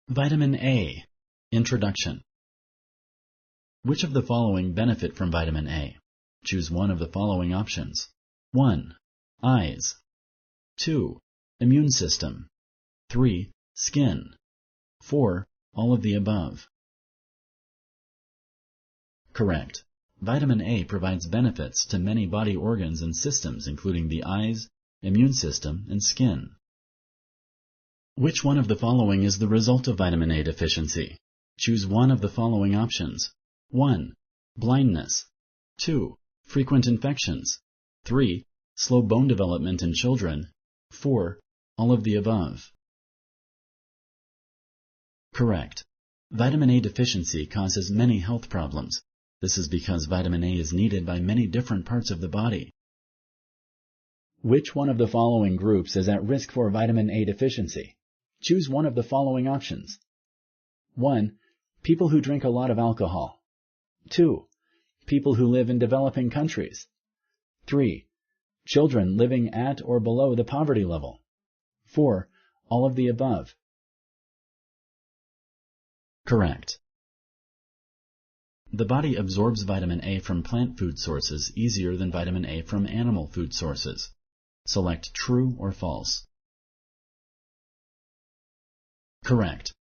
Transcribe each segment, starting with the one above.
Vitamin A. Introduction. Which of the following benefit from vitamin A? Choose one of the following options. 1. Eyes. 2. Immune system. 3. Skin. 4. All of the above. Correct. Vitamin A provides benefits to many body organs and systems, including the eyes, immune system, and skin. Which one of the following is the result of vitamin A deficiency? Choose one of the following options. 1. Blindness. 2. Frequent infections. 3. Slow bone development in children. 4. All of the above. Correct. Vitamin A deficiency causes many health problems. This is because vitamin A is needed by many different parts of the body. Which one of the following groups is at risk for vitamin A deficiency? Choose one of the following options. 1. People who drink a lot of alcohol. 2. People who live in developing countries. 3. Children living at or below the poverty level. 4. All of the above. Correct. The body absorbs vitamin A from plant food sources easier than vitamin A from animal food sources. Select true or false. Correct.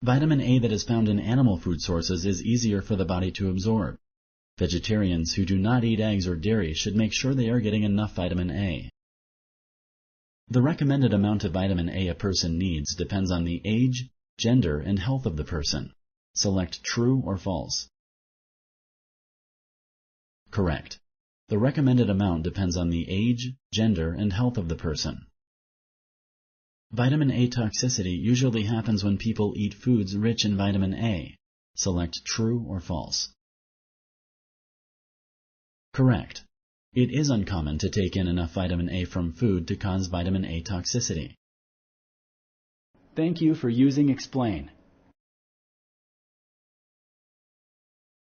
Vitamin A that is found in animal food sources is easier for the body to absorb. Vegetarians who do not eat eggs or dairy should make sure they are getting enough vitamin A. The recommended amount of vitamin A a person needs depends on the age, gender, and health of the person. Select true or false. Correct. The recommended amount depends on the age, gender, and health of the person. Vitamin A toxicity usually happens when people eat foods rich in vitamin A. Select true or false. Correct. It is uncommon to take in enough vitamin A from food to cause vitamin A toxicity. Thank you for using Explain.